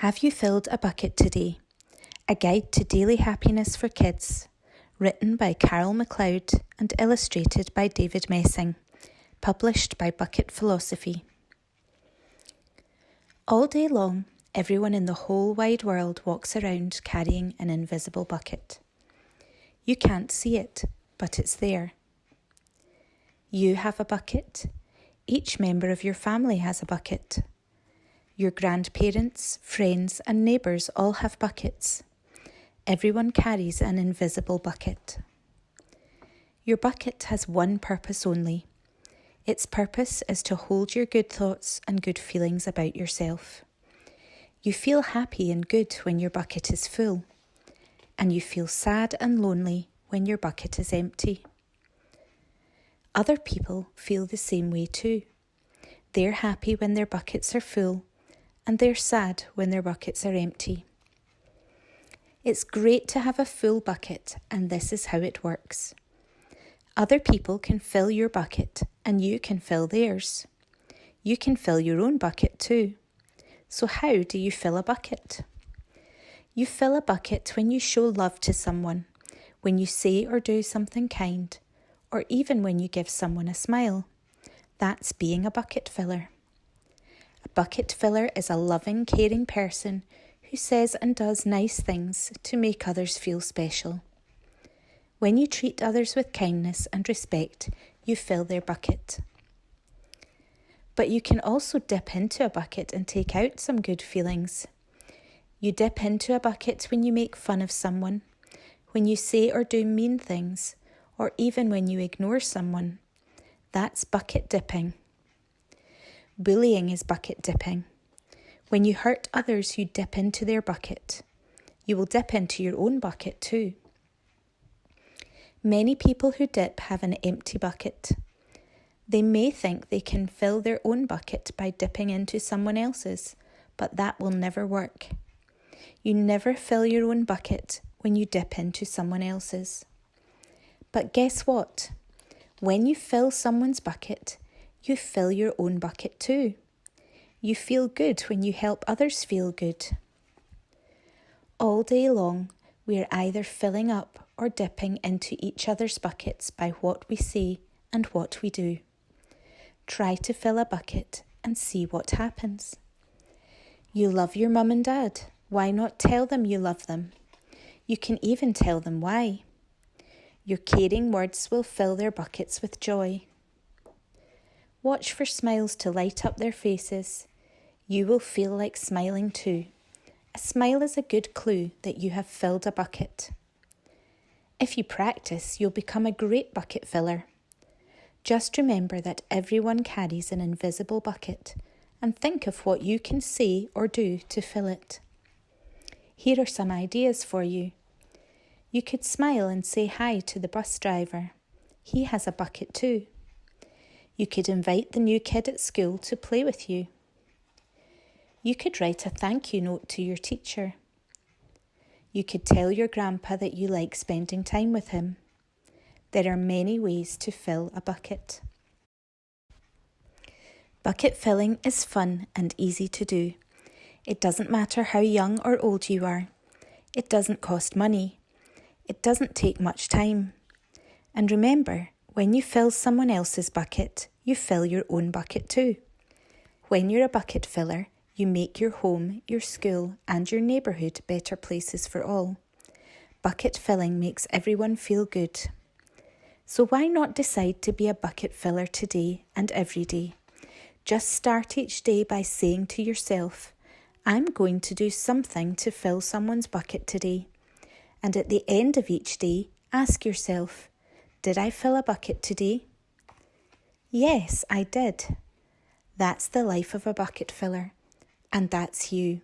Have you filled a bucket today? A guide to daily happiness for kids, written by Carol McCloud and illustrated by David Messing, published by Bucket Philosophy. All day long, everyone in the whole wide world walks around carrying an invisible bucket. You can't see it, but it's there. You have a bucket. Each member of your family has a bucket. Your grandparents, friends and neighbours all have buckets. Everyone carries an invisible bucket. Your bucket has one purpose only. Its purpose is to hold your good thoughts and good feelings about yourself. You feel happy and good when your bucket is full, and you feel sad and lonely when your bucket is empty. Other people feel the same way too. They're happy when their buckets are full, and they're sad when their buckets are empty. It's great to have a full bucket, and this is how it works. Other people can fill your bucket, and you can fill theirs. You can fill your own bucket too. So how do you fill a bucket? You fill a bucket when you show love to someone, when you say or do something kind, or even when you give someone a smile. That's being a bucket filler. A bucket filler is a loving, caring person who says and does nice things to make others feel special. When you treat others with kindness and respect, you fill their bucket. But you can also dip into a bucket and take out some good feelings. You dip into a bucket when you make fun of someone, when you say or do mean things, or even when you ignore someone. That's bucket dipping. Bullying is bucket dipping. When you hurt others, you dip into their bucket. You will dip into your own bucket too. Many people who dip have an empty bucket. They may think they can fill their own bucket by dipping into someone else's, but that will never work. You never fill your own bucket when you dip into someone else's. But guess what? When you fill someone's bucket, you fill your own bucket too. You feel good when you help others feel good. All day long, we are either filling up or dipping into each other's buckets by what we say and what we do. Try to fill a bucket and see what happens. You love your mum and dad. Why not tell them you love them? You can even tell them why. Your caring words will fill their buckets with joy. Watch for smiles to light up their faces. You will feel like smiling too. A smile is a good clue that you have filled a bucket. If you practice, you'll become a great bucket filler. Just remember that everyone carries an invisible bucket, and think of what you can say or do to fill it. Here are some ideas for you. You could smile and say hi to the bus driver. He has a bucket too. You could invite the new kid at school to play with you. You could write a thank you note to your teacher. You could tell your grandpa that you like spending time with him. There are many ways to fill a bucket. Bucket filling is fun and easy to do. It doesn't matter how young or old you are. It doesn't cost money. It doesn't take much time. And remember, when you fill someone else's bucket, you fill your own bucket too. When you're a bucket filler, you make your home, your school and your neighbourhood better places for all. Bucket filling makes everyone feel good. So why not decide to be a bucket filler today and every day? Just start each day by saying to yourself, I'm going to do something to fill someone's bucket today. And at the end of each day, ask yourself, did I fill a bucket today? Yes, I did. That's the life of a bucket filler, and that's you.